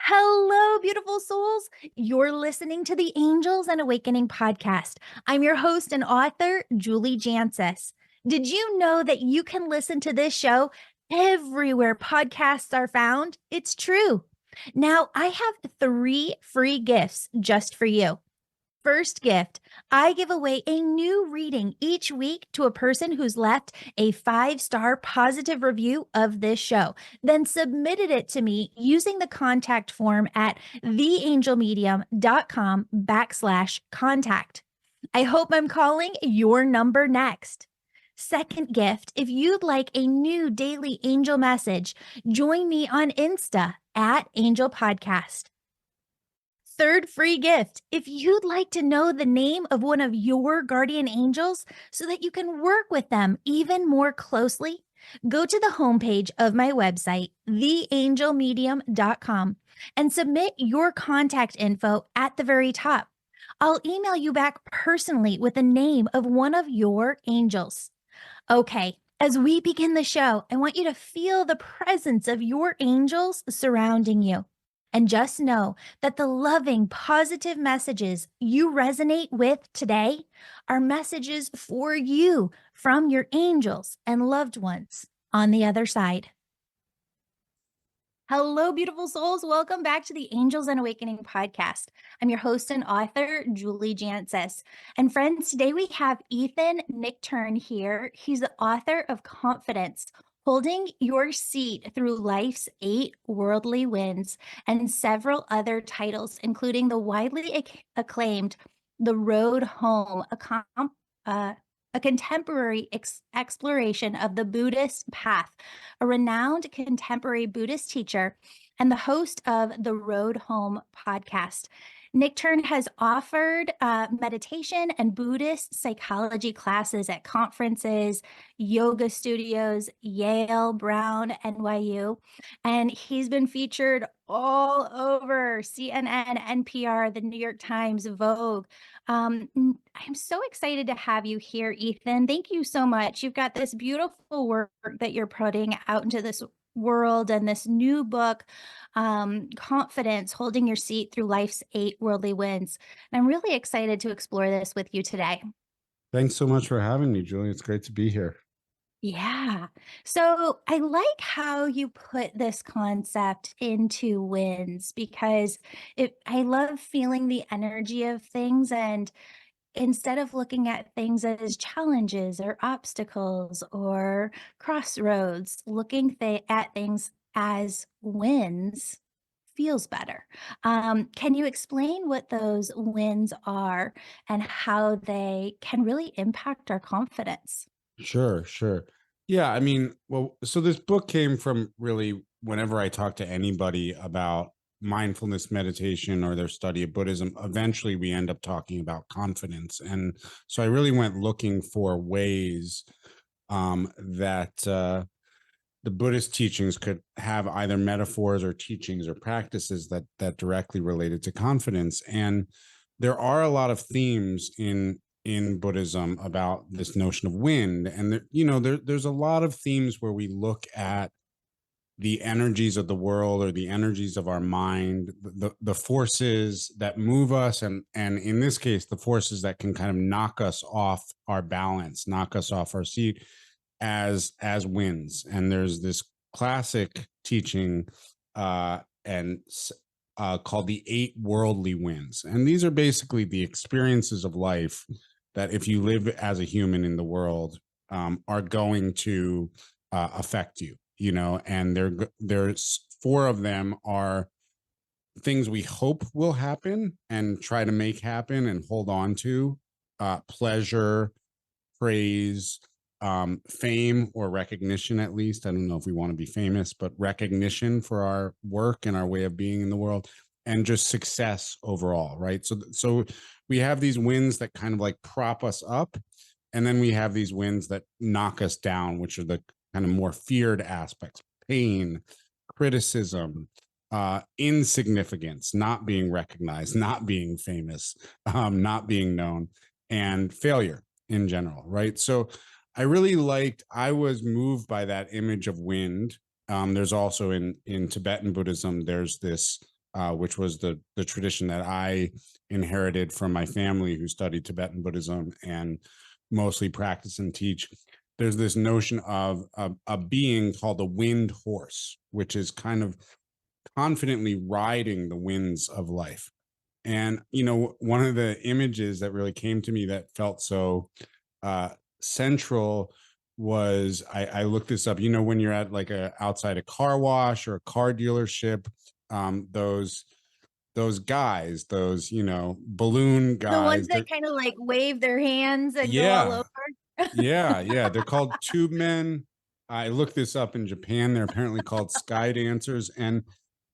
Hello, beautiful souls. You're listening to the Angels and Awakening podcast. I'm your host and author, Julie Jancis. Did you know that you can listen to this show everywhere podcasts are found? It's true. Now, I have 3 free gifts just for you. First gift, I give away a new reading each week to a person who's left a 5-star positive review of this show, then submitted it to me using the contact form at theangelmedium.com/contact. I hope I'm calling your number next. Second gift, if you'd like a new daily angel message, join me on Insta at Angel Podcast. Third free gift, if you'd like to know the name of one of your guardian angels so that you can work with them even more closely, go to the homepage of my website, theangelmedium.com, and submit your contact info at the very top. I'll email you back personally with the name of one of your angels. Okay, as we begin the show, I want you to feel the presence of your angels surrounding you. And just know that the loving, positive messages you resonate with today are messages for you from your angels and loved ones on the other side. Hello, beautiful souls. Welcome back to the Angels and Awakening podcast. I'm your host and author, Julie Jancis. And friends, today we have Ethan Nichtern here. He's the author of Confidence, Holding Your Seat Through Life's 8 Worldly Winds, and several other titles, including the widely acclaimed The Road Home, a contemporary exploration of the Buddhist path, a renowned contemporary Buddhist teacher, and the host of the Road Home podcast. Nichtern has offered meditation and Buddhist psychology classes at conferences, yoga studios, Yale, Brown, NYU, and he's been featured all over CNN, NPR, the New York Times, Vogue. I'm so excited to have you here, Ethan. Thank you so much. You've got this beautiful work that you're putting out into this world and this new book, Confidence, Holding Your Seat Through Life's 8 Worldly Winds. And I'm really excited to explore this with you today. Thanks so much for having me, Julie. It's great to be here. Yeah. So I like how you put this concept into winds because I love feeling the energy of things, and instead of looking at things as challenges or obstacles or crossroads, looking at things as wins feels better. Can you explain what those wins are and how they can really impact our confidence? Sure. Yeah, I mean, well, so this book came from really whenever I talk to anybody about mindfulness meditation or their study of Buddhism, eventually we end up talking about confidence. And so I really went looking for ways that the Buddhist teachings could have either metaphors or teachings or practices that directly related to confidence. And there are a lot of themes in Buddhism about this notion of wind, and there's a lot of themes where we look at the energies of the world or the energies of our mind, the forces that move us, and in this case, the forces that can kind of knock us off our balance, knock us off our seat as winds. And there's this classic teaching and called the 8 worldly winds, and these are basically the experiences of life that, if you live as a human in the world, are going to affect you. And there's 4 of them are things we hope will happen and try to make happen and hold on to: pleasure, praise, fame or recognition. At least, I don't know if we want to be famous, but recognition for our work and our way of being in the world, and just success overall, right? So we have these winds that kind of like prop us up, and then we have these winds that knock us down, which are the kind of more feared aspects: pain, criticism, insignificance, not being recognized, not being famous, not being known, and failure in general, right? So I was moved by that image of wind. There's also in Tibetan Buddhism, there's this which was the tradition that I inherited from my family who studied Tibetan Buddhism and mostly practice and teach. There's this notion of a being called the wind horse, which is kind of confidently riding the winds of life. And, one of the images that really came to me that felt so uh, central was I looked this up. When you're at like outside a car wash or a car dealership, those guys, those balloon The ones guys, that kind of like wave their hands and go all yeah, over. yeah. They're called tube men. I looked this up in Japan. They're apparently called sky dancers. And,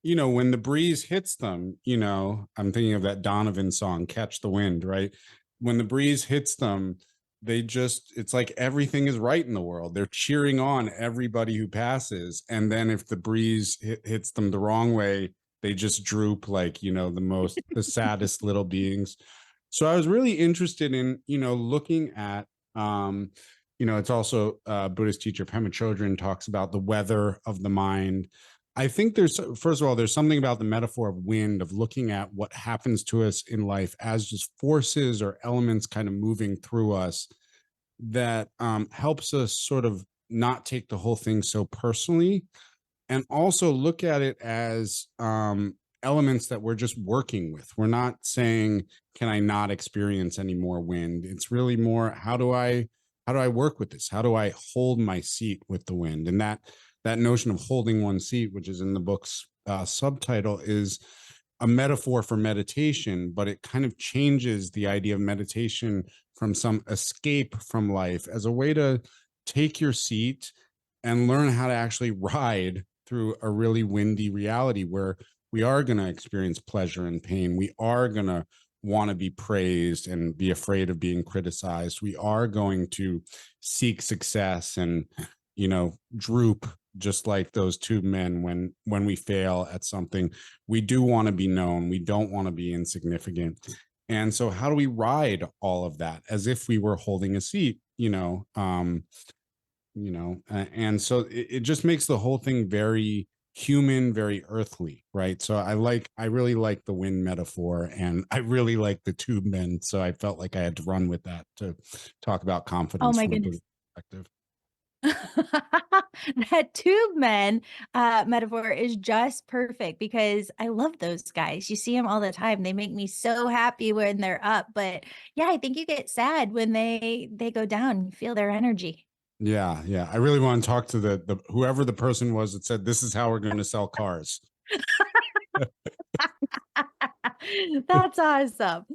when the breeze hits them, I'm thinking of that Donovan song, Catch the Wind, right? When the breeze hits them, it's like everything is right in the world. They're cheering on everybody who passes. And then if the breeze hits them the wrong way, they just droop like, the saddest little beings. So I was really interested in, looking at, it's also Buddhist teacher Pema Chodron talks about the weather of the mind. I think first of all, there's something about the metaphor of wind, of looking at what happens to us in life as just forces or elements kind of moving through us that helps us sort of not take the whole thing so personally, and also look at it as elements that we're just working with. We're not saying, can I not experience any more wind? It's really more, how do I work with this? How do I hold my seat with the wind? And that notion of holding one seat, which is in the book's subtitle, is a metaphor for meditation, but it kind of changes the idea of meditation from some escape from life as a way to take your seat and learn how to actually ride through a really windy reality where we are going to experience pleasure and pain. We are going to want to be praised and be afraid of being criticized. We are going to seek success and, droop just like those two men when we fail at something. We do want to be known. We don't want to be insignificant. And so how do we ride all of that as if we were holding a seat, and so it just makes the whole thing very human, very earthly, right? So I really like the wind metaphor, and I really like the tube men. So I felt like I had to run with that to talk about Oh confidence my from a goodness. Buddhist perspective. That tube men metaphor is just perfect because I love those guys. You see them all the time. They make me so happy when they're up. But yeah, I think you get sad when they go down. You feel their energy. Yeah. I really want to talk to the whoever the person was that said this is how we're going to sell cars. That's awesome.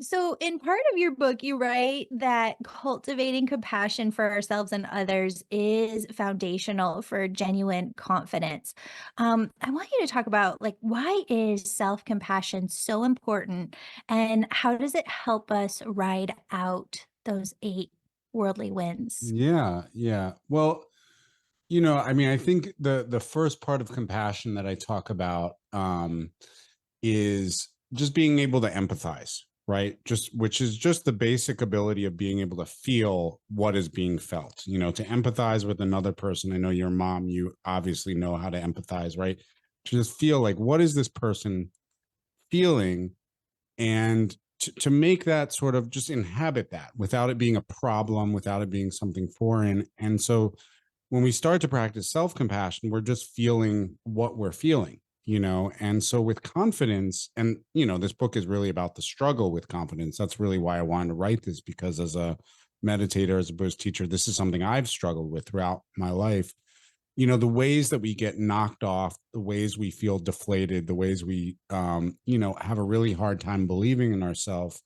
So in part of your book, you write that cultivating compassion for ourselves and others is foundational for genuine confidence. I want you to talk about like why is self-compassion so important and how does it help us ride out those 8 worldly winds? Yeah. Well, I mean, I think the first part of compassion that I talk about is just being able to empathize, right? Just which is just the basic ability of being able to feel what is being felt, to empathize with another person. I know your mom, you obviously know how to empathize, right? To just feel like, what is this person feeling? And to make that sort of just inhabit that without it being a problem, without it being something foreign. And so when we start to practice self-compassion, we're just feeling what we're feeling, and so with confidence, and this book is really about the struggle with confidence. That's really why I wanted to write this, because as a meditator, as a Buddhist teacher, this is something I've struggled with throughout my life. The ways that we get knocked off, the ways we feel deflated, the ways we have a really hard time believing in ourselves,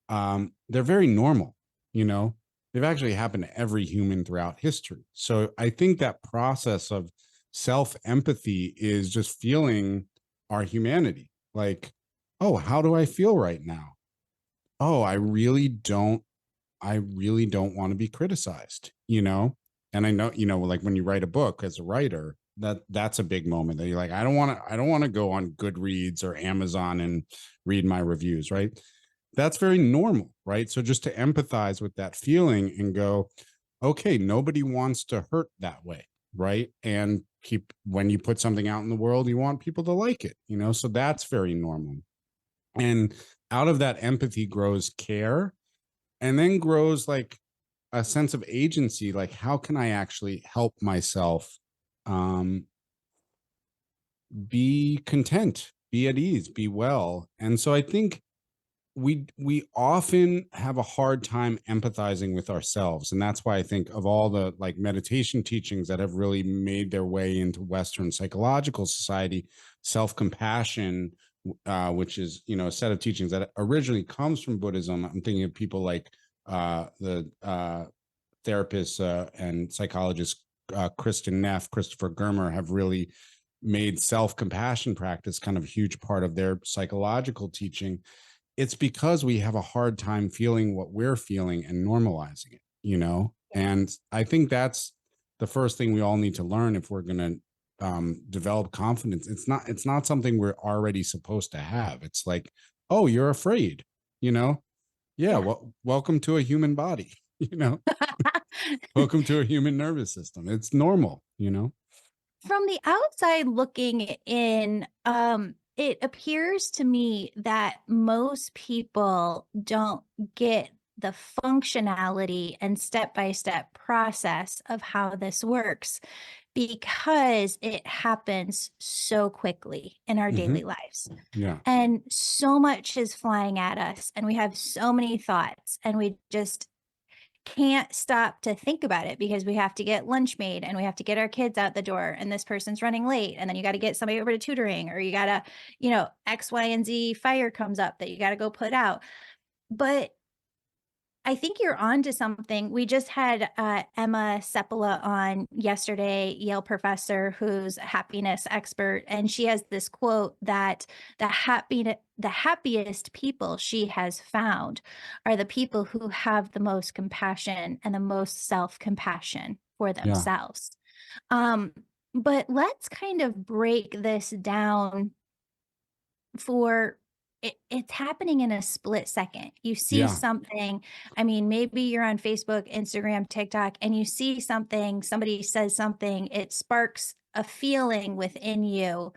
they're very normal. you know they've actually happened to every human throughout history. So I think that process of self empathy is just feeling our humanity, like, oh, how do I feel right now? Oh, I really don't want to be criticized. And I know, like when you write a book as a writer, that's a big moment that you're like, I don't want to go on Goodreads or Amazon and read my reviews, right? That's very normal, right? So just to empathize with that feeling and go, okay, nobody wants to hurt that way, right? And when you put something out in the world, you want people to like it, so that's very normal. And out of that empathy grows care, and then grows like a sense of agency, like how can I actually help myself um be content, be at ease, be well. And so I think we often have a hard time empathizing with ourselves, and that's why I think of all the like meditation teachings that have really made their way into Western psychological society, self-compassion, which is a set of teachings that originally comes from Buddhism. I'm thinking of people like the therapist and psychologist Kristen Neff, Christopher Germer, have really made self-compassion practice kind of a huge part of their psychological teaching. It's because we have a hard time feeling what we're feeling and normalizing it. And I think that's the first thing we all need to learn if we're going to develop confidence. It's not something we're already supposed to have. It's like, oh, you're afraid, you know yeah, Yeah. well, welcome to a human body. Welcome to a human nervous system. It's normal. From the outside looking in, it appears to me that most people don't get the functionality and step-by-step process of how this works because it happens so quickly in our Hmm. daily lives. Yeah. And so much is flying at us, and we have so many thoughts, and we just can't stop to think about it because we have to get lunch made and we have to get our kids out the door, and this person's running late, and then you got to get somebody over to tutoring, or you got to, X, Y, and Z fire comes up that you got to go put out. But I think you're on to something. We just had Emma Seppala on yesterday, Yale professor who's a happiness expert, and she has this quote that the happiest people she has found are the people who have the most compassion and the most self-compassion for Yeah. themselves. Um, but let's kind of break this down for it's happening in a split second. You see Yeah. something, I mean, maybe you're on Facebook, Instagram, TikTok, and you see something, somebody says something, it sparks a feeling within you,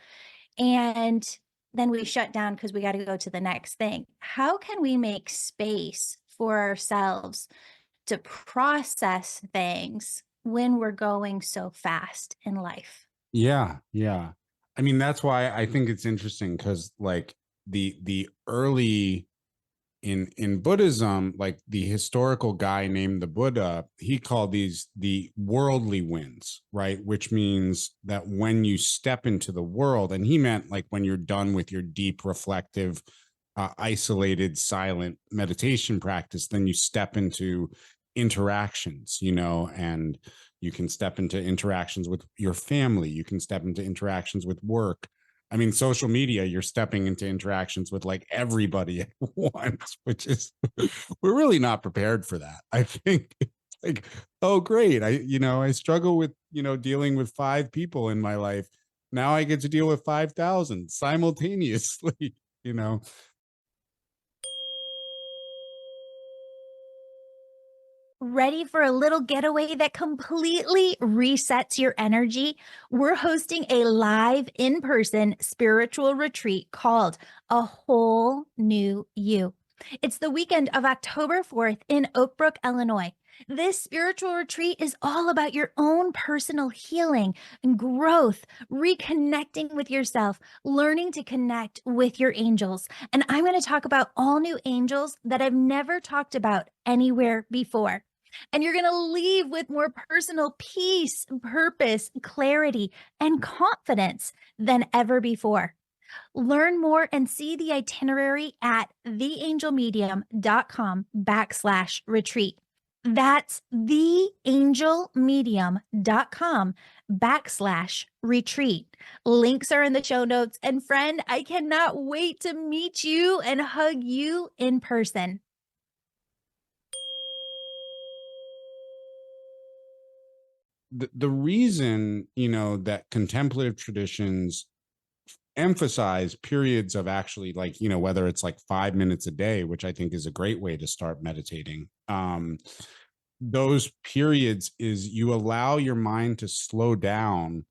and then we shut down because we got to go to the next thing. How can we make space for ourselves to process things when we're going so fast in life? Yeah. Yeah. I mean, that's why I think it's interesting, because like the early in Buddhism, like the historical guy named the Buddha, he called these the worldly winds, right? Which means that when you step into the world, and he meant like when you're done with your deep, reflective, isolated, silent meditation practice, then you step into interactions, and you can step into interactions with your family, you can step into interactions with work. I mean, social media, you're stepping into interactions with like everybody at once, which is, we're really not prepared for that. I think it's like, oh, great. I struggle with, dealing with 5 people in my life. Now I get to deal with 5,000 simultaneously, you know? Ready for a little getaway that completely resets your energy? We're hosting a live in-person spiritual retreat called A Whole New You. It's the weekend of October 4th in Oak Brook, Illinois. This spiritual retreat is all about your own personal healing and growth, reconnecting with yourself, learning to connect with your angels. And I'm going to talk about all new angels that I've never talked about anywhere before. And you're going to leave with more personal peace, purpose, clarity, and confidence than ever before. Learn more and see the itinerary at theangelmedium.com/retreat. That's theangelmedium.com/retreat. Links are in the show notes. And friend, I cannot wait to meet you and hug you in person. The reason, that contemplative traditions emphasize periods of actually, like, whether it's like 5 minutes a day, which I think is a great way to start meditating, those periods is you allow your mind to slow down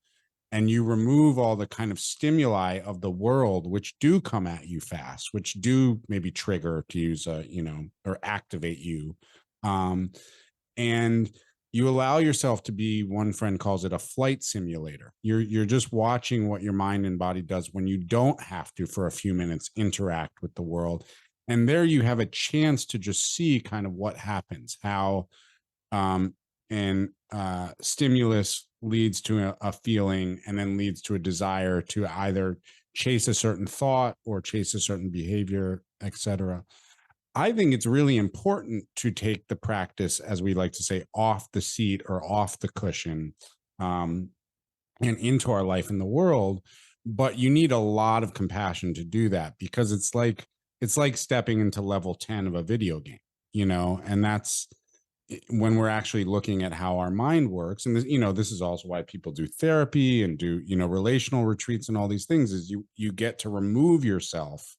and you remove all the kind of stimuli of the world, which do come at you fast, which do maybe trigger, to use a, or activate you. And you allow yourself to be, one friend calls it a flight simulator. You're just watching what your mind and body does when you don't have to, for a few minutes, interact with the world. And there you have a chance to just see kind of what happens, how and stimulus leads to a feeling, and then leads to a desire to either chase a certain thought or chase a certain behavior, etc. I think it's really important to take the practice, as we like to say, off the seat or off the cushion, and into our life in the world. But you need a lot of compassion to do that, because it's like stepping into level 10 of a video game, and that's when we're actually looking at how our mind works. And this is also why people do therapy and do, relational retreats and all these things, is you get to remove yourself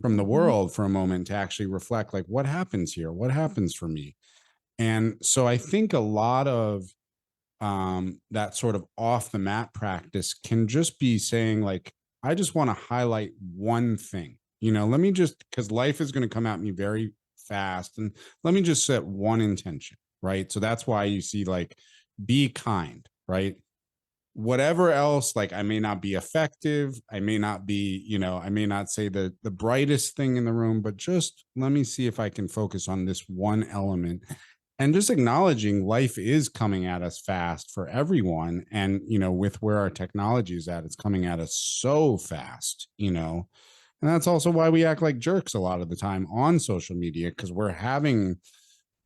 from the Mhm. world for a moment to actually reflect, like, what happens here, what happens for me. And so I think a lot of that sort of off the mat practice can just be saying, like, I just want to highlight one thing, let me just, because life is going to come at me very fast, and let me just set one intention, right? So that's why you see, like, be kind, right? Whatever else, like, I may not be effective, I may not be, I may not say the brightest thing in the room, but just let me see if I can focus on this one element. And just acknowledging life is coming at us fast for everyone, and with where our technology is at, it's coming at us so fast, and that's also why we act like jerks a lot of the time on social media, because we're having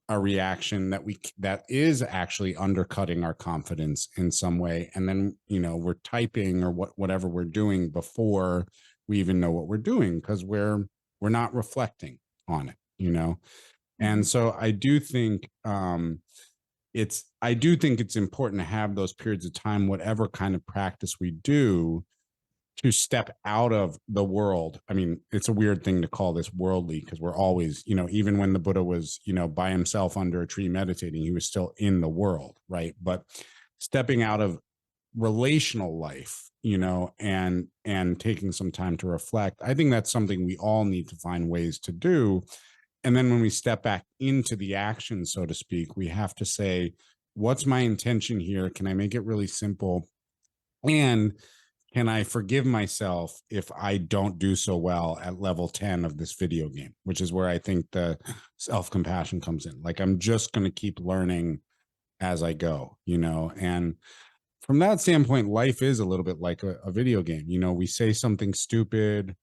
a reaction that is actually undercutting our confidence in some way. And then, we're typing or whatever we're doing before we even know what we're doing, because we're not reflecting on it. And Mhm. so I do think it's important to have those periods of time, whatever kind of practice we do, to step out of the world. I mean, it's a weird thing to call this worldly, because we're always, even when the Buddha was, by himself under a tree meditating, he was still in the world, right? But stepping out of relational life, and taking some time to reflect, I think that's something we all need to find ways to do. And then when we step back into the action, so to speak, we have to say, what's my intention here? Can I make it really simple? And can I forgive myself if I don't do so well at level 10 of this video game, which is where I think the self compassion comes in. Like, I'm just going to keep learning as I go, and from that standpoint, life is a little bit like a video game. We say something stupid,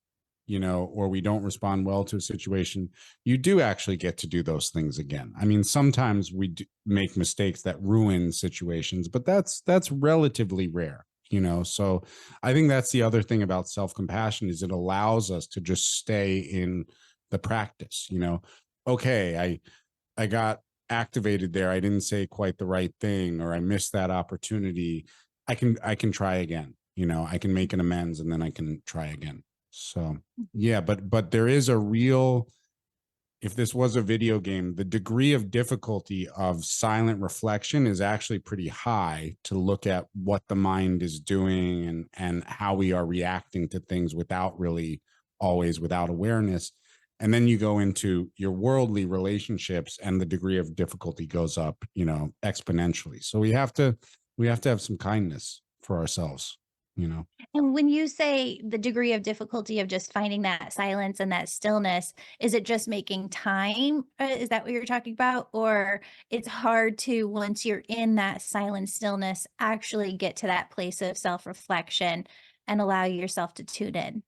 or we don't respond well to a situation. You do actually get to do those things again. I mean, sometimes we do make mistakes that ruin situations, but that's relatively rare. So I think that's the other thing about self-compassion, is it allows us to just stay in the practice. Okay, I got activated there, I didn't say quite the right thing, or I missed that opportunity. I can try again. I can make an amends, and then I can try again. So yeah, but there is a real, if this was a video game, the degree of difficulty of silent reflection is actually pretty high, to look at what the mind is doing, and how we are reacting to things without really, always without awareness. And then you go into your worldly relationships, and the degree of difficulty goes up, exponentially. So we have to have some kindness for ourselves. And when you say the degree of difficulty of just finding that silence and that stillness, is it just making time? Is that what you're talking about? Or it's hard to, once you're in that silent stillness, actually get to that place of self reflection and allow yourself to tune in?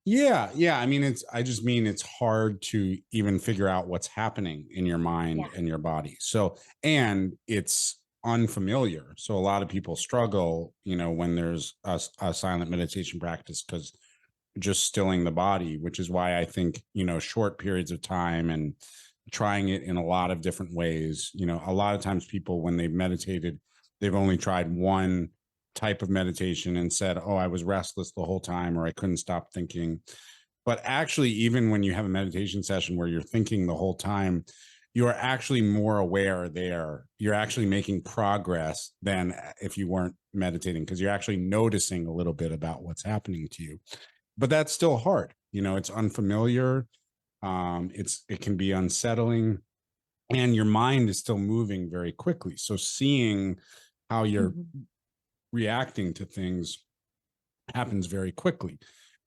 Yeah, yeah. I mean, I just mean it's hard to even figure out what's happening in your Yeah. mind and your body. So, and it's unfamiliar. So a lot of people struggle, when there's a silent meditation practice, because just stilling the body, which is why I think, short periods of time and trying it in a lot of different ways. A lot of times people, when they've meditated, they've only tried one type of meditation and said, oh, I was restless the whole time, or I couldn't stop thinking. But actually, even when you have a meditation session where you're thinking the whole time, you are actually more aware there. You're actually making progress than if you weren't meditating, because you're actually noticing a little bit about what's happening to you. But that's still hard. It's unfamiliar. It can be unsettling, and your mind is still moving very quickly. So seeing how you're Mhm. reacting to things happens very quickly.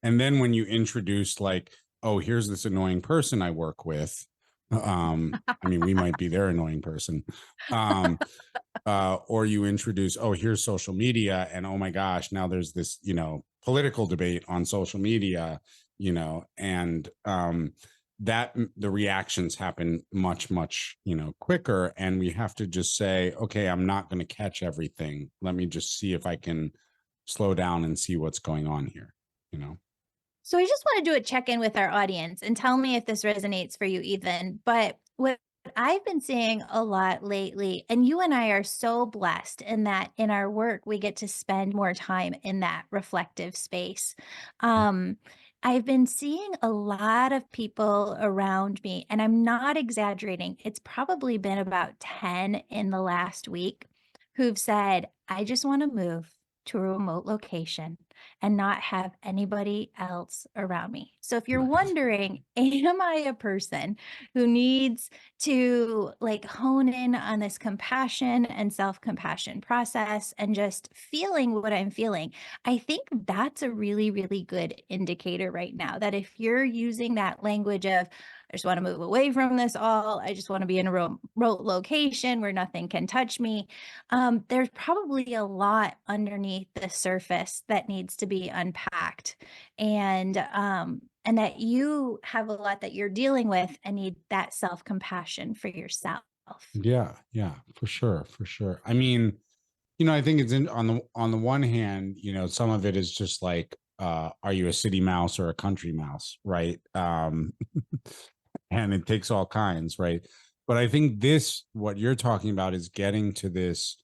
And then when you introduce, like, oh, here's this annoying person I work with. I mean, we might be their annoying person. Um, or you introduce, oh, here's social media, and oh my gosh, now there's this, political debate on social media, and that the reactions happen much, much, quicker. And we have to just say, okay, I'm not going to catch everything. Let me just see if I can slow down and see what's going on here, you know? So I just want to do a check in with our audience and tell me if this resonates for you, Ethan. But what I've been seeing a lot lately, and you and I are so blessed in that in our work, we get to spend more time in that reflective space. Um, I've been seeing a lot of people around me, and I'm not exaggerating. It's probably been about 10 in the last week who've said, I just want to move to a remote location and not have anybody else around me. So if you're Nice. wondering, am I a person who needs to like hone in on this compassion and self-compassion process and just feeling what I'm feeling? I think that's a really, really good indicator right now that if you're using that language of, I just want to move away from this all, I just want to be in a remote location where nothing can touch me, there's probably a lot underneath the surface that needs to be unpacked, and that you have a lot that you're dealing with and need that self-compassion for yourself. Yeah, yeah, for sure, for sure. I mean, I think it's on the one hand, some of it is just like, are you a city mouse or a country mouse, right? And it takes all kinds, right? But I think what you're talking about is getting to this.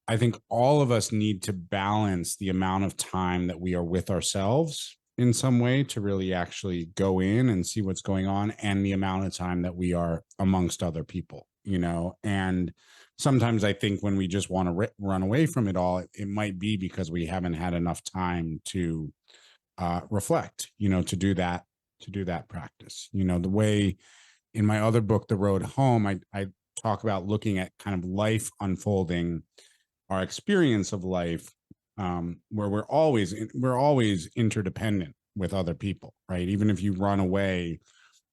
I think all of us need to balance the amount of time that we are with ourselves in some way to really actually go in and see what's going on, and the amount of time that we are amongst other people, and sometimes I think when we just want to run away from it all, it might be because we haven't had enough time to reflect, to do that practice, the way in my other book, The Road Home, I talk about looking at kind of life unfolding, our experience of life, where we're always interdependent with other people, right? Even if you run away,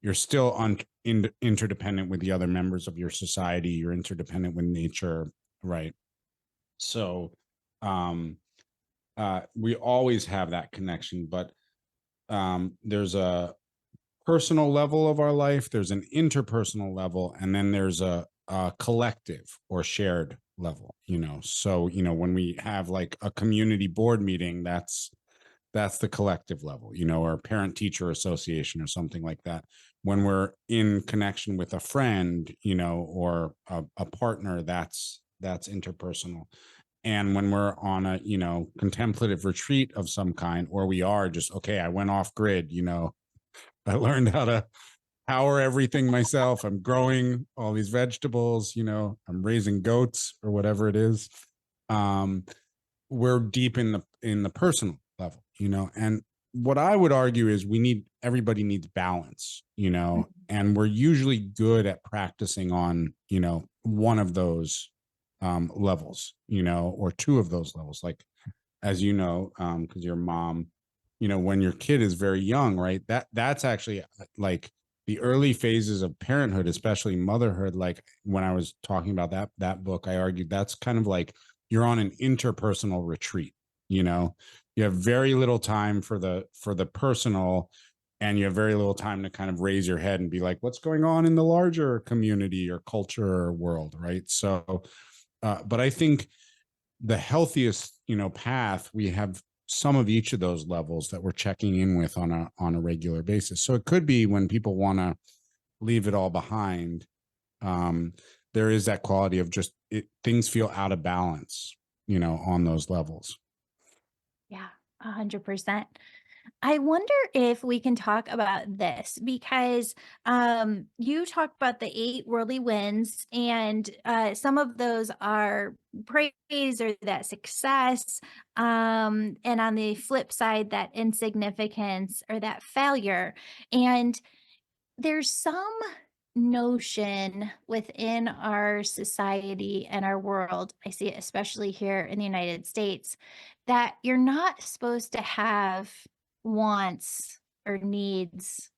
you're still interdependent with the other members of your society. You're interdependent with nature, right? So um we always have that connection, but there's a personal level of our life, there's an interpersonal level, and then there's a collective or shared level. So when we have like a community board meeting, that's the collective level, or a parent teacher association or something like that. When we're in connection with a friend, or a partner, that's interpersonal. And when we're on a contemplative retreat of some kind, or we are just, okay, I went off grid, I learned how to power everything myself. I'm growing all these vegetables, I'm raising goats or whatever it is. Um, we're deep in the personal level, and what I would argue is everybody needs balance, and we're usually good at practicing on, one of those levels, or two of those levels. Like, as because your mom, when your kid is very young, right? That's actually like the early phases of parenthood, especially motherhood. Like when I was talking about that book, I argued that's kind of like you're on an interpersonal retreat. You have very little time for the personal, and you have very little time to kind of raise your head and be like, what's going on in the larger community or culture or world, right? So, but I think the healthiest path, we have some of each of those levels that we're checking in with on a regular basis. So it could be when people want to leave it all behind, um there is that quality of just things feel out of balance, on those levels. Yeah, 100%. I wonder if we can talk about this because you talked about the eight worldly wins, and some of those are praise or that success. And on the flip side, that insignificance or that failure. And there's some notion within our society and our world, I see it especially here in the United States, that you're not supposed to have wants or needs.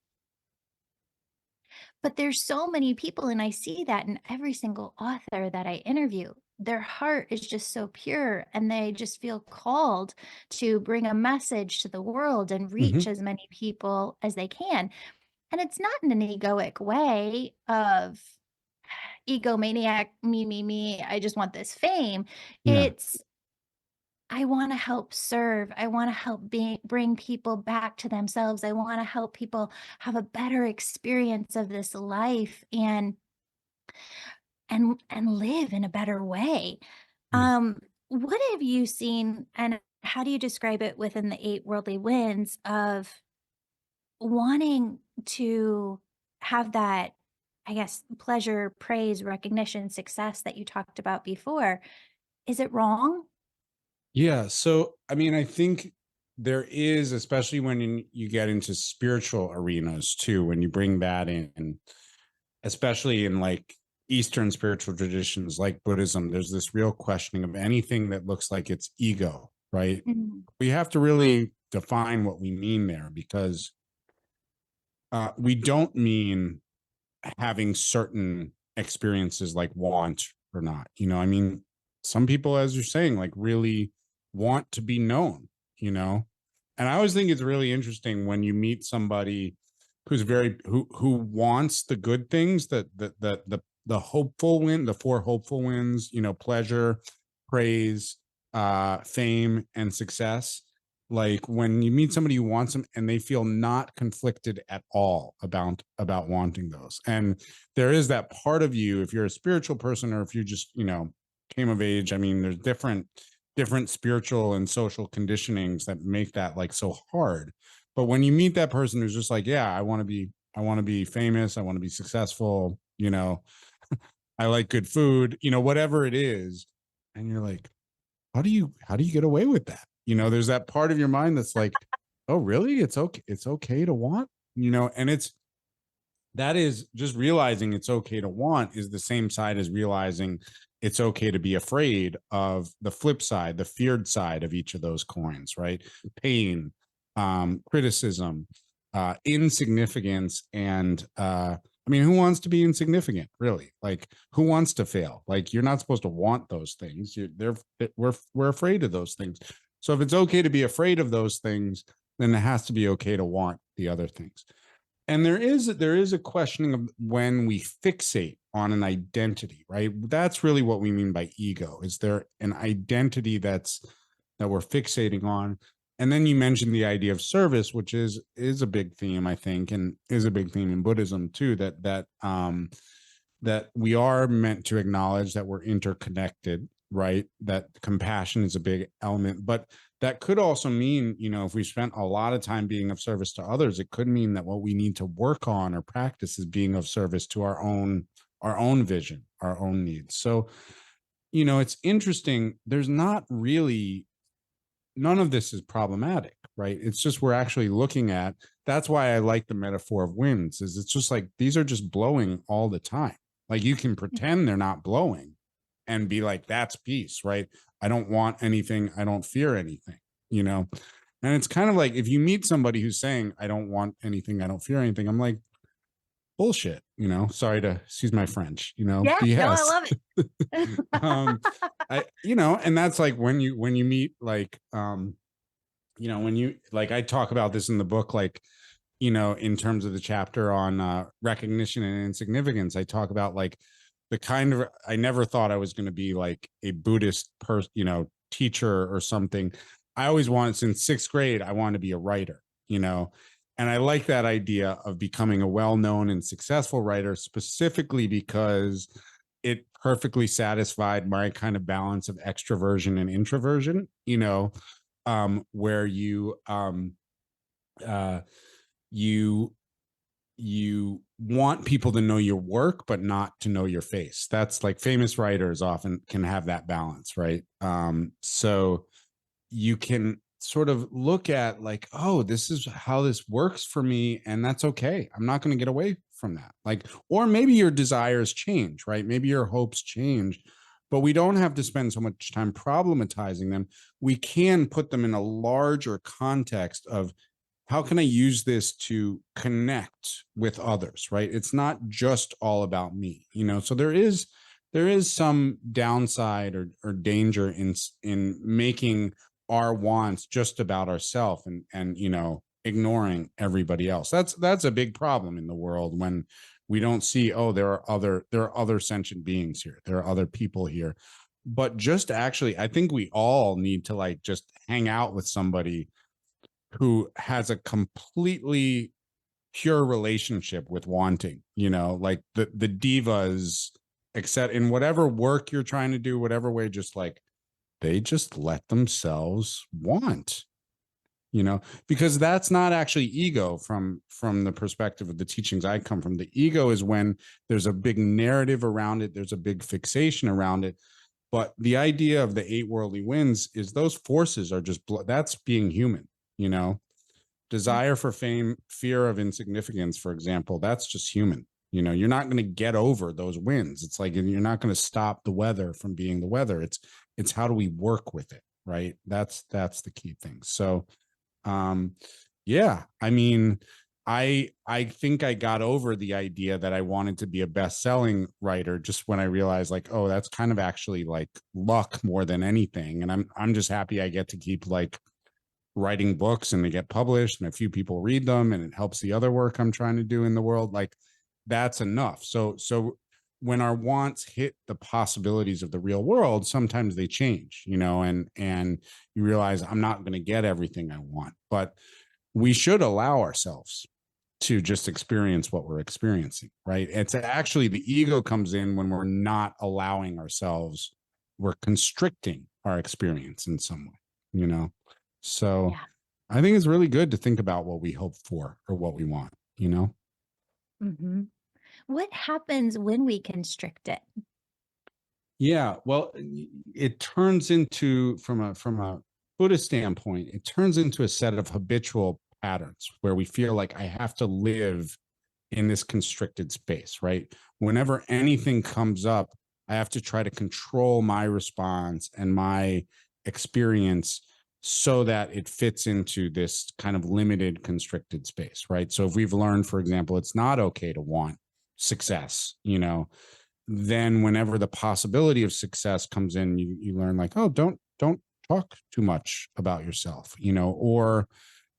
But there's so many people, and I see that in every single author that I interview. Their heart is just so pure, and they just feel called to bring a message to the world and Hmm. reach as many people as they can. And it's not in an egoic way of egomaniac, me, I just want this fame. Yeah. It's, I want to help serve. I want to help bring people back to themselves. I want to help people have a better experience of this life and live in a better way. Yeah. What have you seen and how do you describe it within the eight worldly winds of wanting to have that, I guess, pleasure, praise, recognition, success that you talked about before? Is it wrong? Yeah. So, I mean, I think there is, especially when you get into spiritual arenas too, when you bring that in, especially in like Eastern spiritual traditions like Buddhism, there's this real questioning of anything that looks like it's ego, right? Mhm. We have to really define what we mean there because we don't mean having certain experiences like want or not. I mean, some people, as you're saying, like really want to be known, you know? And I always think it's really interesting when you meet somebody who wants the good things, the hopeful win, the four hopeful wins, pleasure, praise, fame, and success. Like when you meet somebody who wants them and they feel not conflicted at all about wanting those. And there is that part of you, if you're a spiritual person or if you just, came of age. I mean, there's different spiritual and social conditionings that make that like so hard. But when you meet that person who's just like, yeah, I want to be famous, I want to be successful, I like good food, whatever it is, and you're like, how do you get away with that? There's that part of your mind that's like, oh, really? It's okay to want, and that is just realizing it's okay to want is the same side as realizing it's okay to be afraid of the flip side, the feared side of each of those coins, right? Pain, criticism, insignificance, and I mean, who wants to be insignificant, really? Like, who wants to fail? Like, you're not supposed to want those things. We're afraid of those things. So if it's okay to be afraid of those things, then it has to be okay to want the other things. And there is a questioning of when we fixate on an identity, right? That's really what we mean by ego. Is there an identity that we're fixating on? And then you mentioned the idea of service, which is a big theme, I think, and is a big theme in Buddhism too, that we are meant to acknowledge that we're interconnected, right? That compassion is a big element, but that could also mean, if we spent a lot of time being of service to others, it could mean that what we need to work on or practice is being of service to our own vision, our own needs. So, it's interesting. There's not really none of this is problematic, right? It's just we're actually looking at that's why I like the metaphor of winds, is it's just like these are just blowing all the time. Like you can pretend they're not blowing and be like, that's peace, right? I don't want anything, I don't fear anything, you know? And it's kind of like if you meet somebody who's saying, I don't want anything, I don't fear anything, I'm like, bullshit, sorry to excuse my French, Yeah, no, I BS. love it. um and that's like when you meet like when you like I talk about this in the book, like in terms of the chapter on recognition and insignificance, I talk about like the kind of I never thought I was going to be like a Buddhist teacher or something. I always wanted since sixth grade, I wanted to be a writer, and I like that idea of becoming a well-known and successful writer specifically because it perfectly satisfied my kind of balance of extroversion and introversion, where you uh, you you want people to know your work but not to know your face. That's like famous writers often can have that balance, right? So you can sort of look at like, oh, this is how this works for me, and that's okay. I'm not going to get away from that. Like, or maybe your desires change, right? Maybe your hopes change, but we don't have to spend so much time problematizing them. We can put them in a larger context of how can I use this to connect with others, right? It's not just all about me, so there is some downside or danger in making our wants just about ourselves, and ignoring everybody else. That's a big problem in the world when we don't see, oh, there are other sentient beings here, there are other people here. But just actually, I think we all need to like just hang out with somebody who has a completely pure relationship with wanting, like the divas, except in whatever work you're trying to do, whatever way, just like they just let themselves want, because that's not actually ego from the perspective of the teachings I come from. The ego is when there's a big narrative around it, there's a big fixation around it. But the idea of the eight worldly winds is those forces are just that's being human, you know desire for fame, fear of insignificance, for example, that's just human. You're not going to get over those winds. It's like you're not going to stop the weather from being the weather. It's how do we work with it, right? That's the key thing. So um yeah, I mean, I think I got over the idea that I wanted to be a best-selling writer just when I realized like, oh, that's kind of actually like luck more than anything. And I'm just happy I get to keep like writing books and they get published and a few people read them and it helps the other work I'm trying to do in the world. Like that's enough. So when our wants hit the possibilities of the real world, sometimes they change, and you realize I'm not going to get everything I want, but we should allow ourselves to just experience what we're experiencing, right? It's actually the ego comes in when we're not allowing ourselves, we're constricting our experience in some way, you know? So Yeah. I think it's really good to think about what we hope for or what we want. Hmm. What happens when we constrict it? Yeah, well, it turns into from a Buddhist standpoint, it turns into a set of habitual patterns where we feel like I have to live in this constricted space, right? Whenever anything comes up, I have to try to control my response and my experience so that it fits into this kind of limited, constricted space, right? So if we've learned, for example, it's not okay to want success, then whenever the possibility of success comes in, you learn like, oh, don't talk too much about yourself, or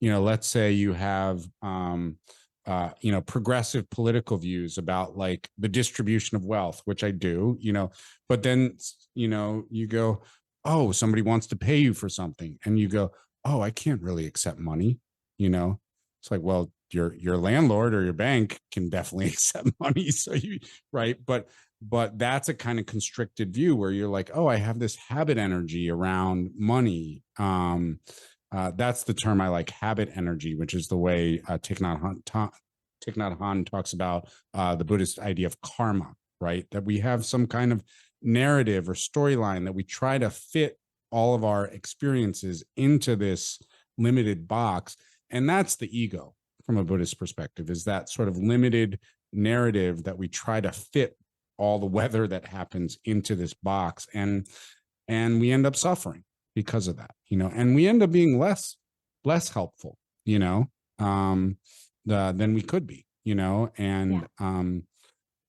let's say you have progressive political views about like the distribution of wealth, which I do, but then you go, oh, somebody wants to pay you for something, and you go, oh, I can't really accept money, it's like, well, your landlord or your bank can definitely accept money, so you right, but that's a kind of constricted view where you're like, oh, I have this habit energy around money. That's the term I like, habit energy, which is the way Thich Nhat Hanh talks about the Buddhist idea of karma, right? That we have some kind of narrative or storyline that we try to fit all of our experiences into this limited box. And that's the ego from a Buddhist perspective, is that sort of limited narrative that we try to fit all the weather that happens into this box, and we end up suffering because of that, and we end up being less helpful, um than we could be, Yeah. and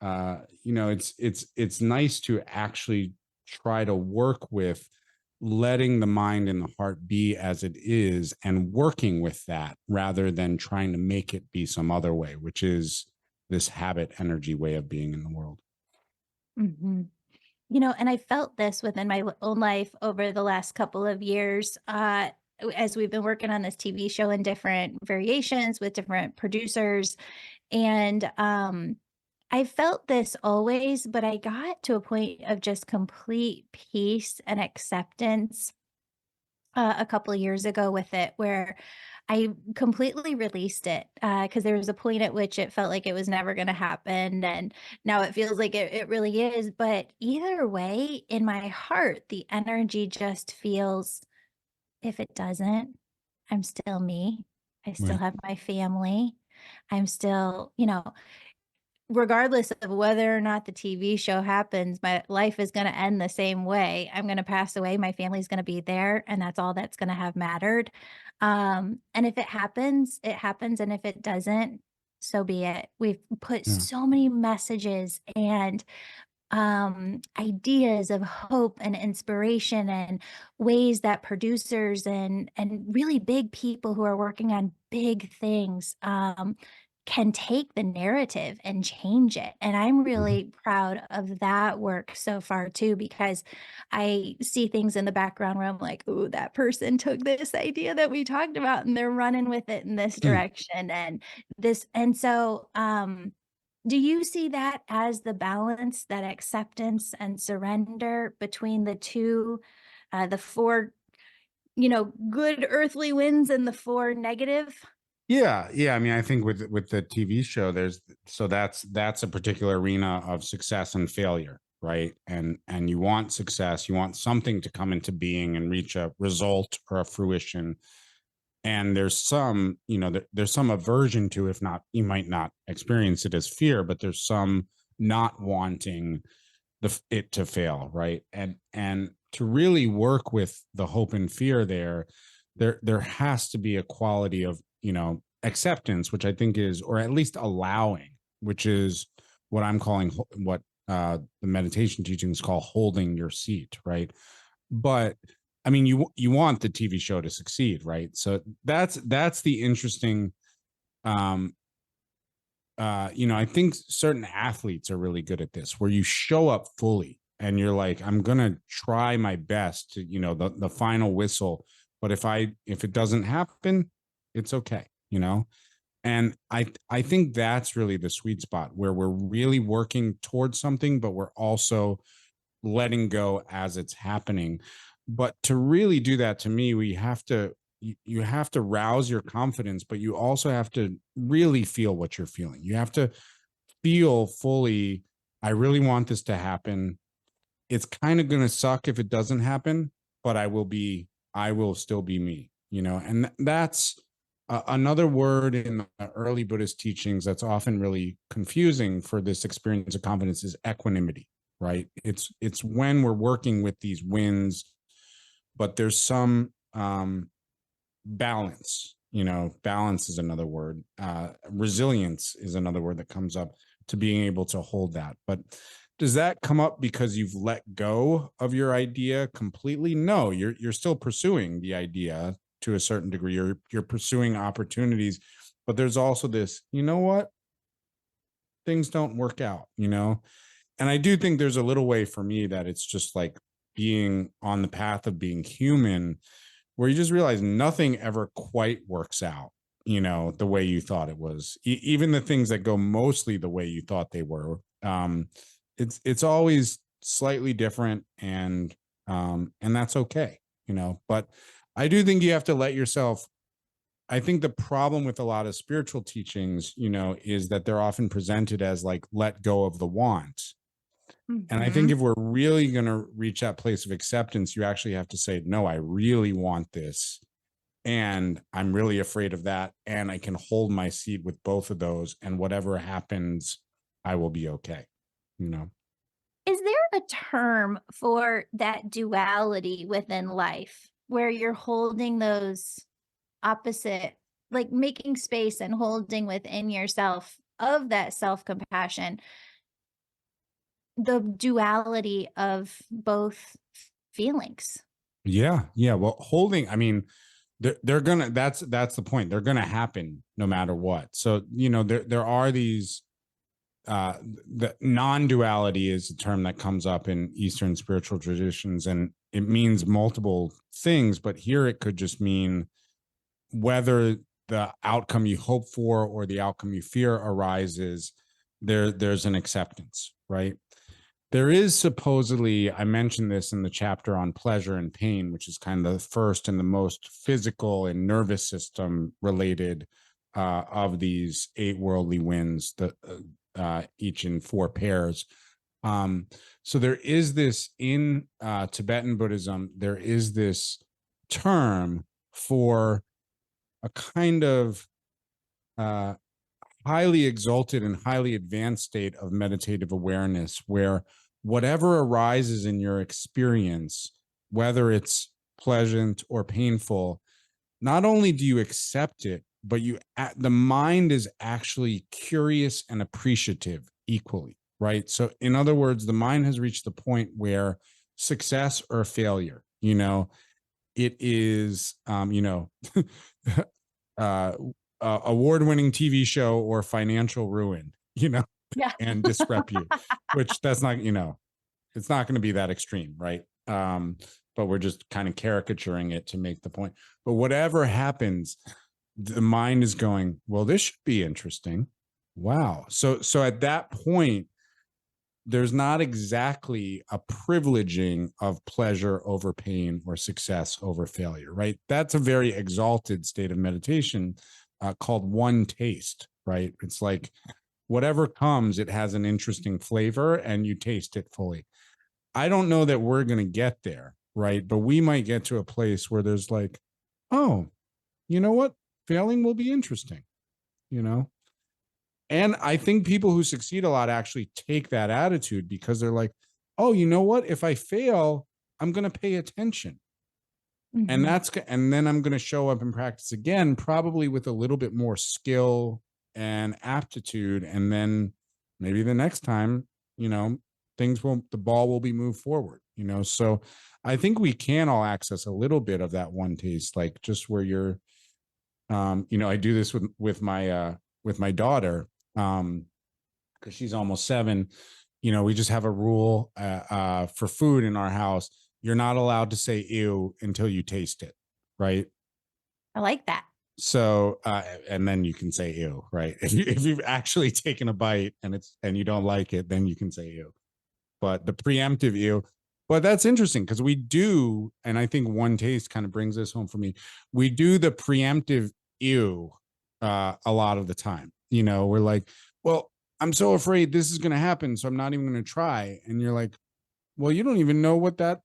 it's nice to actually try to work with letting the mind and the heart be as it is and working with that rather than trying to make it be some other way, which is this habit energy way of being in the world. Hmm. And I felt this within my own life over the last couple of years, as we've been working on this TV show in different variations with different producers. And I felt this always, but I got to a point of just complete peace and acceptance a couple of years ago with it, where I completely released it, because there was a point at which it felt like it was never gonna happen, and now it feels like it really is, but either way, in my heart, the energy just feels, if it doesn't, I'm still me. I still Right. have my family. I'm still, regardless of whether or not the TV show happens, my life is gonna end the same way. I'm gonna pass away, my family's gonna be there, and that's all that's gonna have mattered. And if it happens, and if it doesn't, so be it. We've put Yeah. so many messages and ideas of hope and inspiration and ways that producers and really big people who are working on big things can take the narrative and change it. And I'm Mhm. really proud of that work so far too, because I see things in the background where I'm like, "Ooh, that person took this idea that we talked about and they're running with it in this Hmm. direction." And do you see that as the balance, that acceptance and surrender between the 2, the 4, good earthly winds and the 4 negative? Yeah, yeah. I mean, I think with the TV show, that's a particular arena of success and failure, right? And you want success, you want something to come into being and reach a result or a fruition. And there's some, there's some aversion to, if not, you might not experience it as fear, but there's some not wanting it to fail, right? And to really work with the hope and fear there has to be a quality of, acceptance, which I think is, or at least allowing, which is what I'm calling what the meditation teachings call holding your seat, right? But I mean, you want the TV show to succeed, right? So that's the interesting um I think certain athletes are really good at this, where you show up fully and you're like, I'm gonna try my best to, the final whistle. But if it doesn't happen, it's okay, And I think that's really the sweet spot where we're really working towards something, but we're also letting go as it's happening. But to really do that, to me, you have to rouse your confidence, but you also have to really feel what you're feeling. You have to feel fully, I really want this to happen. It's kind of going to suck if it doesn't happen, but I will still be me, and that's another word in the early Buddhist teachings that's often really confusing for this experience of confidence is equanimity, right? It's when we're working with these winds, but there's some balance. Balance is another word. Resilience is another word that comes up to being able to hold that. But does that come up because you've let go of your idea completely? No, you're still pursuing the idea to a certain degree. You're pursuing opportunities, but there's also this, what? Things don't work out, And I do think there's a little way for me that it's just like being on the path of being human, where you just realize nothing ever quite works out, the way you thought it was. Even the things that go mostly the way you thought they were, it's always slightly different, and that's okay, But I do think you have to let yourself. I think the problem with a lot of spiritual teachings, is that they're often presented as like let go of the want. And I think Mhm. if we're really going to reach that place of acceptance, you actually have to say, no, I really want this. And I'm really afraid of that. And I can hold my seat with both of those. And whatever happens, I will be okay. You know? Is there a term for that duality within life where you're holding those opposite, like making space and holding within yourself of that self-compassion, the duality of both feelings? Yeah. Yeah. Well, holding, I mean, they're gonna, that's the point. They're gonna happen no matter what. So, there are these the non-duality is a term that comes up in Eastern spiritual traditions, and it means multiple things, but here it could just mean whether the outcome you hope for or the outcome you fear arises, there's an acceptance, right? There is supposedly, I mentioned this in the chapter on pleasure and pain, which is kind of the first and the most physical and nervous system related of these 8 worldly winds, each in 4 pairs. So there is this in Tibetan Buddhism, there is this term for a kind of uh, highly exalted and highly advanced state of meditative awareness where whatever arises in your experience, whether it's pleasant or painful, not only do you accept it, but the mind is actually curious and appreciative equally, right? So in other words, the mind has reached the point where success or failure, it is, uh, award-winning TV show or financial ruin, Yeah. and disrepute, which that's not, it's not going to be that extreme, right? But we're just kind of caricaturing it to make the point. But whatever happens, the mind is going, well, this should be interesting. Wow. So at that point, there's not exactly a privileging of pleasure over pain or success over failure, right? That's a very exalted state of meditation called one taste, right? It's like whatever comes, it has an interesting flavor and you taste it fully. I don't know that we're going to get there, right? But we might get to a place where there's like, oh, you know what? Failing will be interesting, you know? And I think people who succeed a lot actually take that attitude because they're like, oh, you know what? If I fail, I'm going to pay attention. And Mhm. and then I'm going to show up and practice again, probably with a little bit more skill and aptitude. And then maybe the next time, the ball will be moved forward, So I think we can all access a little bit of that one taste, like just where you're, I do this with my daughter, because she's almost 7. We just have a rule for food in our house. You're not allowed to say ew until you taste it, right? I like that. So, and then you can say ew, right? If you've actually taken a bite and you don't like it, then you can say ew. But the preemptive ew, but that's interesting because we do, and I think one taste kind of brings this home for me. We do the preemptive ew a lot of the time. We're like, well, I'm so afraid this is going to happen, so I'm not even going to try. And you're like, well, you don't even know what that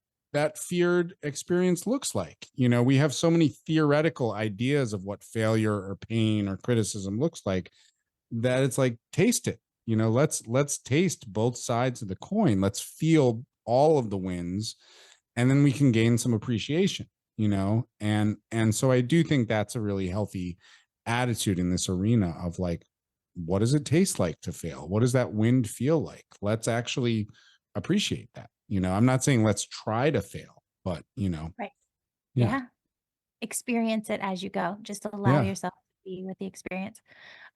feared experience looks like. We have so many theoretical ideas of what failure or pain or criticism looks like that it's like, taste it. Let's taste both sides of the coin. Let's feel all of the wins, and then we can gain some appreciation. And so I do think that's a really healthy attitude in this arena of like, what does it taste like to fail? What does that wind feel like? Let's actually appreciate that. I'm not saying let's try to fail, but Right. yeah, Yeah. Experience it as you go. Just allow yeah, yourself to be with the experience.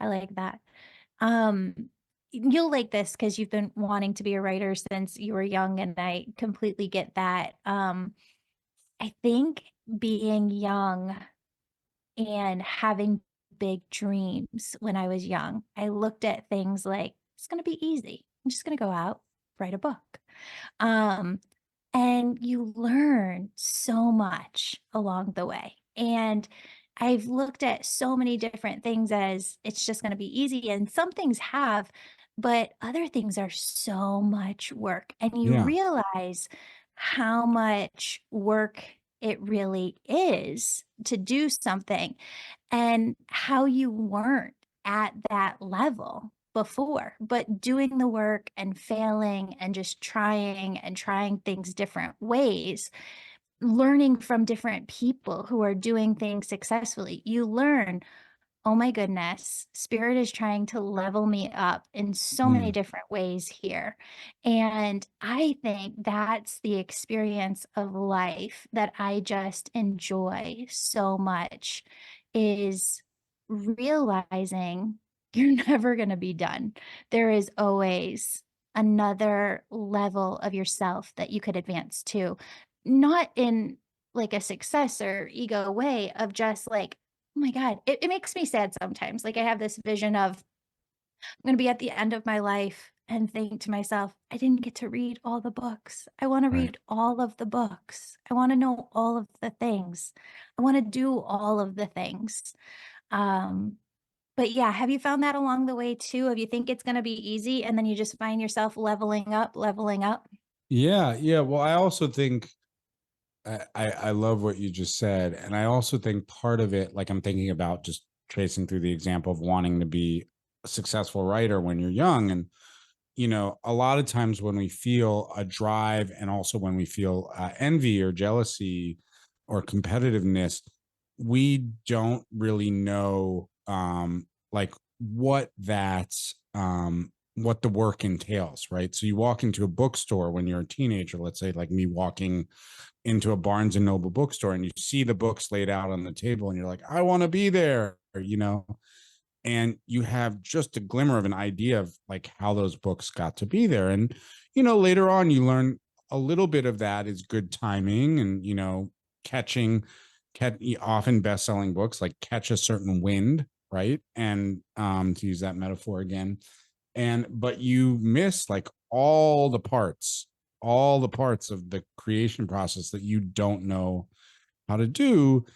I like that. Um, you'll like this because you've been wanting to be a writer since you were young, and I completely get that. I think being young and having big dreams when I was young, I looked at things like, it's going to be easy. I'm just going to go out, write a book. Um, and you learn so much along the way. And I've looked at so many different things as it's just going to be easy. And some things have, but other things are so much work. And you yeah, realize how much work it really is to do something and how you weren't at that level before, but doing the work and failing and just trying and trying things different ways, learning from different people who are doing things successfully. You learn, oh my goodness, spirit is trying to level me up in so many mm, different ways here. And I think that's the experience of life that I just enjoy so much is realizing you're never going to be done. There is always another level of yourself that you could advance to, not in like a success or ego way of just like, oh my God, it makes me sad sometimes. Like I have this vision of I'm going to be at the end of my life and think to myself, I didn't get to read all the books. I want to Right. read all of the books. I want to know all of the things. I want to do all of the things. Um, but yeah, have you found that along the way too? If you think it's going to be easy and then you just find yourself leveling up, leveling up? Yeah. Yeah. Well, I also think I love what you just said. And I also think part of it, like I'm thinking about just tracing through the example of wanting to be a successful writer when you're young. And, a lot of times when we feel a drive and also when we feel envy or jealousy or competitiveness, we don't really know like what the work entails, right? So you walk into a bookstore when you're a teenager, let's say like me walking into a Barnes and Noble bookstore, and you see the books laid out on the table and you're like, I want to be there, and you have just a glimmer of an idea of like how those books got to be there. And, later on you learn a little bit of that is good timing and, catching often best-selling books like catch a certain wind, right? And to use that metaphor again, but you miss like all the parts of the creation process that you don't know how to do.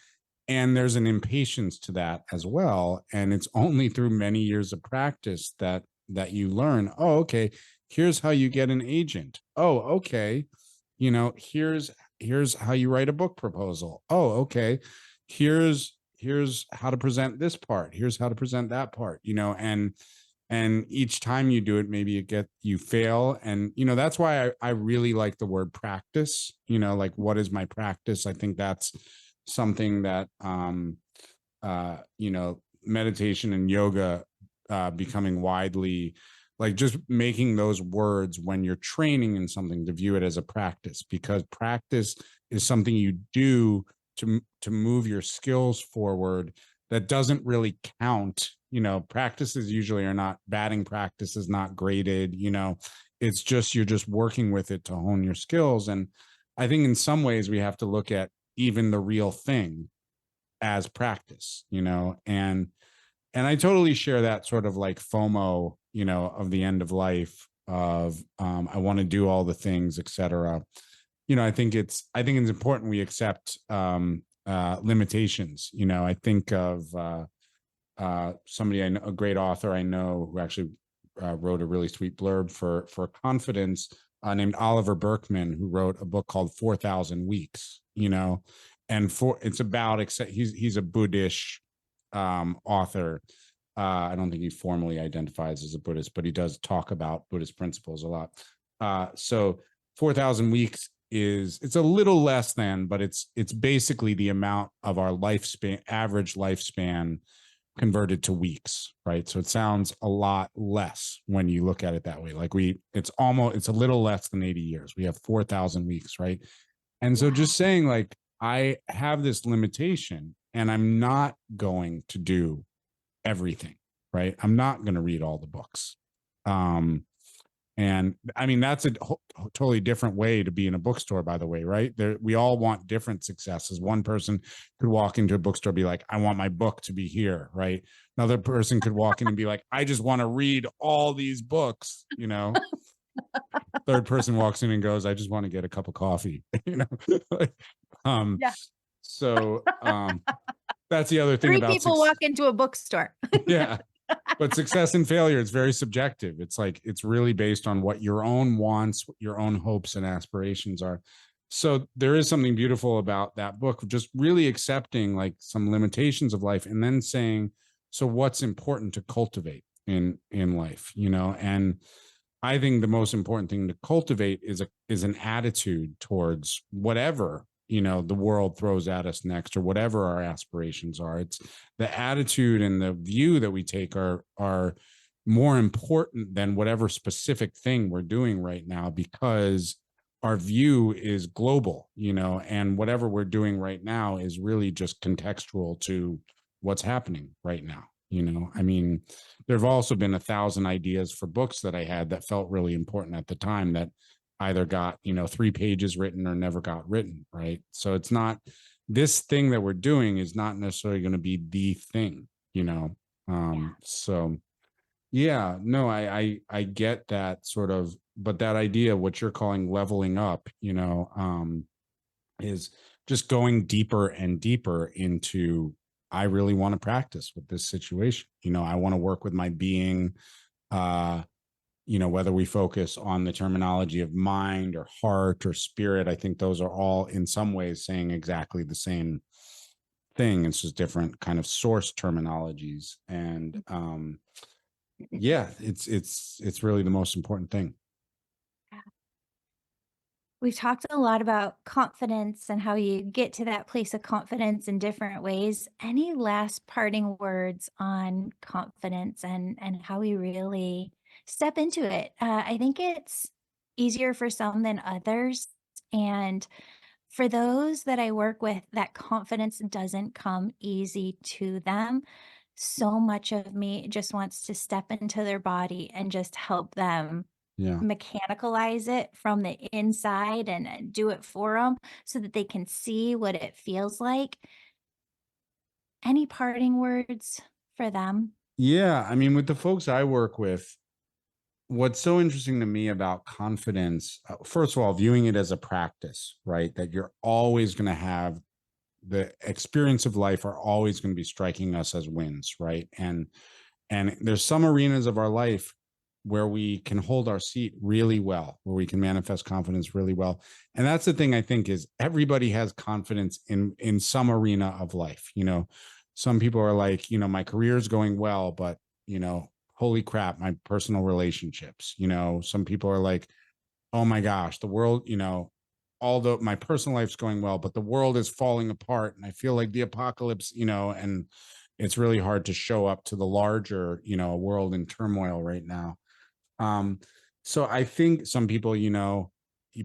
And there's an impatience to that as well, and it's only through many years of practice that you learn, oh, okay, here's how you get an agent. Oh, okay, here's how you write a book proposal. Oh, okay, here's how to present this part, here's how to present that part, and each time you do it, maybe you fail. And that's why I really like the word practice, like what is my practice. I think that's something that meditation and yoga becoming widely, like just making those words when you're training in something, to view it as a practice, because practice is something you do to move your skills forward. That doesn't really count. Practices usually are not, batting practice is not graded. It's just, you're just working with it to hone your skills. And I think in some ways we have to look at even the real thing as practice, and I totally share that sort of like FOMO, of the end of life, of I want to do all the things, etc. I think it's important we accept limitations. I think of somebody I know, a great author I know, who actually wrote a really sweet blurb for confidence, named Oliver Berkman, who wrote a book called 4,000 Weeks. And it's about, he's a Buddhist author. I don't think he formally identifies as a Buddhist, but he does talk about Buddhist principles a lot. So 4,000 weeks it's a little less than, but it's basically the amount of our lifespan, average lifespan, converted to weeks, right? So it sounds a lot less when you look at it that way. Like it's a little less than 80 years. We have 4,000 weeks, right? And so Wow. just saying like, I have this limitation and I'm not going to do everything, right? I'm not going to read all the books. Um, and I mean, that's a totally different way to be in a bookstore, by the way, right? We all want different successes. One person could walk into a bookstore, be like, I want my book to be here, right? Another person could walk in and be like, I just want to read all these books, Third person walks in and goes, I just want to get a cup of coffee, um, Yeah. so that's the other thing Three about people success. walk into a bookstore. Yeah. But success and failure, it's very subjective. It's like, it's really based on what your own wants, what your own hopes and aspirations are. So there is something beautiful about that book, just really accepting like some limitations of life and then saying, so what's important to cultivate in life, and I think the most important thing to cultivate is an attitude towards whatever, the world throws at us next, or whatever our aspirations are. It's the attitude and the view that we take are more important than whatever specific thing we're doing right now, because our view is global, and whatever we're doing right now is really just contextual to what's happening right now. I mean, there have also been 1,000 ideas for books that I had that felt really important at the time that either got 3 pages written or never got written, right? So it's not, this thing that we're doing is not necessarily going to be the thing. Yeah. So Yeah, no, I get that sort of, but that idea, what you're calling leveling up, is just going deeper and deeper into, I really want to practice with this situation. I want to work with my being, uh, whether we focus on the terminology of mind or heart or spirit, I think those are all in some ways saying exactly the same thing. It's just different kind of source terminologies. And yeah, it's really the most important thing. We've talked a lot about confidence and how you get to that place of confidence in different ways. Any last parting words on confidence and how we really step into it? I think it's easier for some than others. And for those that I work with, that confidence doesn't come easy to them. So much of me just wants to step into their body and just help them Yeah. mechanicalize it from the inside and do it for them so that they can see what it feels like. Any parting words for them? Yeah. I mean, with the folks I work with, what's so interesting to me about confidence, first of all, viewing it as a practice, right? That you're always going to have the experience of life are always going to be striking us as wins, right? And there's some arenas of our life where we can hold our seat really well, where we can manifest confidence really well. And that's the thing, I think, is everybody has confidence in some arena of life. Some people are like, my career's going well, but holy crap, my personal relationships. Some people are like, oh my gosh, the world, although my personal life's going well, but the world is falling apart and I feel like the apocalypse, and it's really hard to show up to the larger, world in turmoil right now. Um, so I think some people, you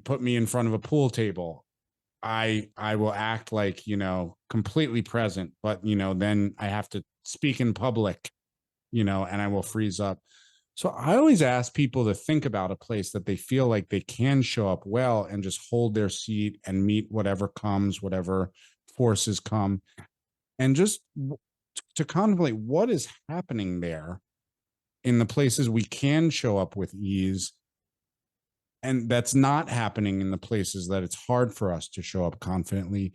put me in front of a pool table, I will act like, completely present, but then I have to speak in public, and I will freeze up. So I always ask people to think about a place that they feel like they can show up well and just hold their seat and meet whatever comes, whatever forces come, and just to contemplate what is happening there in the places we can show up with ease. And that's not happening in the places that it's hard for us to show up confidently.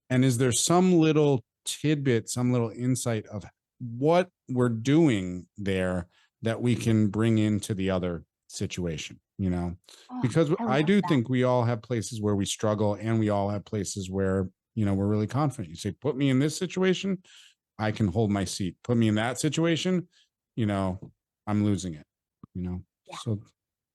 And is there some little tidbit, some little insight of what we're doing there that we can bring into the other situation, Oh, because I I love do that. think we all have places where we struggle and we all have places where, we're really confident. You say, put me in this situation, I can hold my seat. Put me in that situation, you know, I'm losing it, you know? So,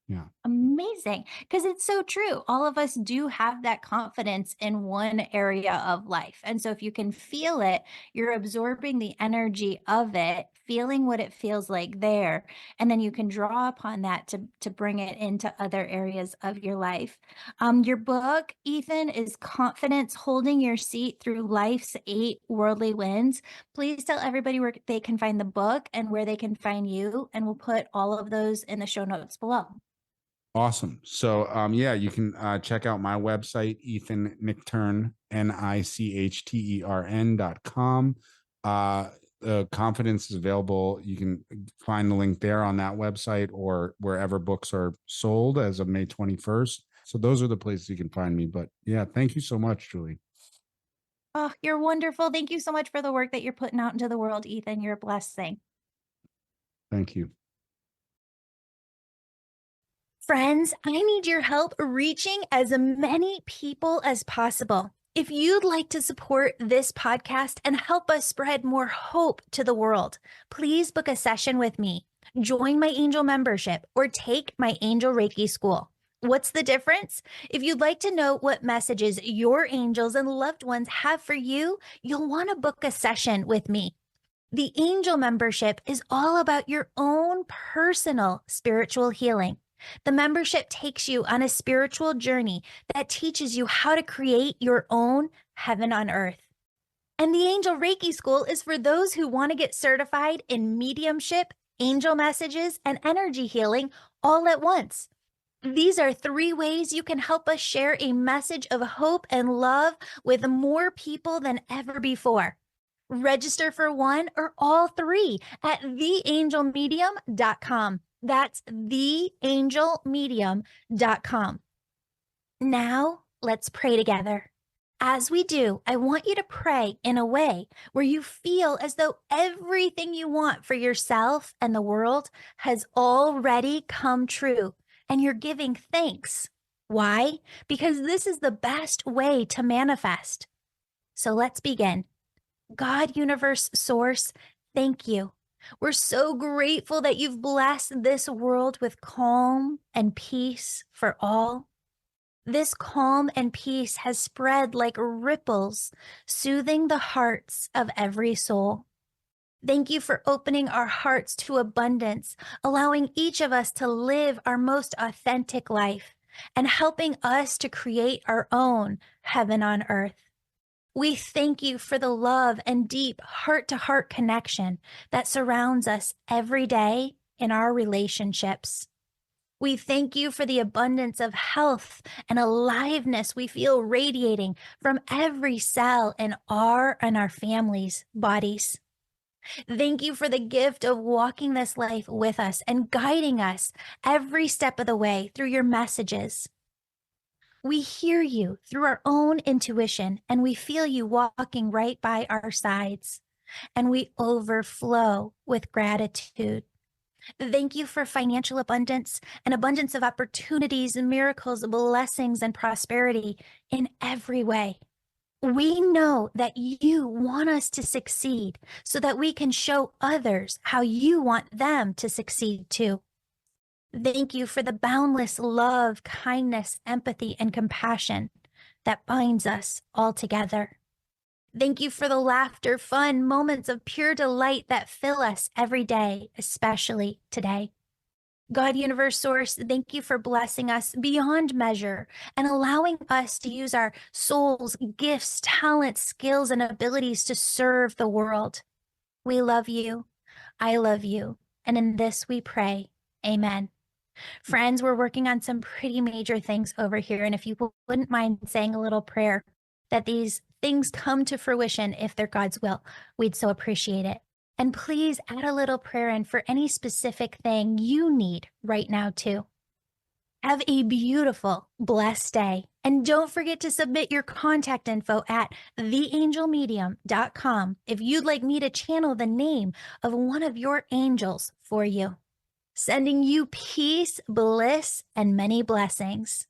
yeah. Amazing, because it's so true. All of us do have that confidence in one area of life. And so if you can feel it, you're absorbing the energy of it, feeling what it feels like there, and then you can draw upon that to bring it into other areas of your life. Your book, Ethan, is Confidence: Holding Your Seat Through Life's Eight Worldly Winds. Please tell everybody where they can find the book and where they can find you, and we'll put all of those in the show notes below. Awesome. So, yeah, you can check out my website, Ethan Nichtern, NICHTERN.com. The confidence is available. You can find the link there on that website or wherever books are sold as of May 21st. So those are the places you can find me. But yeah, thank you so much, Julie. Oh, you're wonderful. Thank you so much for the work that you're putting out into the world, Ethan. You're a blessing. Thank you. Friends, I need your help reaching as many people as possible. If you'd like to support this podcast and help us spread more hope to the world, please book a session with me, join my angel membership, or take my angel Reiki school. What's the difference? If you'd like to know what messages your angels and loved ones have for you, you'll want to book a session with me. The angel membership is all about your own personal spiritual healing. The membership takes you on a spiritual journey that teaches you how to create your own heaven on earth. And the Angel Reiki School is for those who want to get certified in mediumship, angel messages, and energy healing all at once. These are 3 ways you can help us share a message of hope and love with more people than ever before. Register for one or all three at theangelmedium.com. That's theangelmedium.com. Now, let's pray together. As we do, I want you to pray in a way where you feel as though everything you want for yourself and the world has already come true, and you're giving thanks. Why? Because this is the best way to manifest. So let's begin. God, universe, source, thank you. We're so grateful that you've blessed this world with calm and peace for all. This calm and peace has spread like ripples, soothing the hearts of every soul. Thank you for opening our hearts to abundance, allowing each of us to live our most authentic life, and helping us to create our own heaven on earth. We thank you for the love and deep heart-to-heart connection that surrounds us every day in our relationships. We thank you for the abundance of health and aliveness we feel radiating from every cell in our and our families' bodies. Thank you for the gift of walking this life with us and guiding us every step of the way through your messages. We hear you through our own intuition, and we feel you walking right by our sides, and we overflow with gratitude. Thank you for financial abundance, an abundance of opportunities, miracles, blessings, and prosperity in every way. We know that you want us to succeed so that we can show others how you want them to succeed too. Thank you for the boundless love, kindness, empathy, and compassion that binds us all together. Thank you for the laughter, fun, moments of pure delight that fill us every day, especially today. God, universe, source, thank you for blessing us beyond measure and allowing us to use our souls, gifts, talents, skills, and abilities to serve the world. We love you. I love you. And in this we pray. Amen. Friends, we're working on some pretty major things over here. And if you wouldn't mind saying a little prayer that these things come to fruition if they're God's will, we'd so appreciate it. And please add a little prayer in for any specific thing you need right now too. Have a beautiful, blessed day. And don't forget to submit your contact info at theangelmedium.com if you'd like me to channel the name of one of your angels for you. Sending you peace, bliss, and many blessings.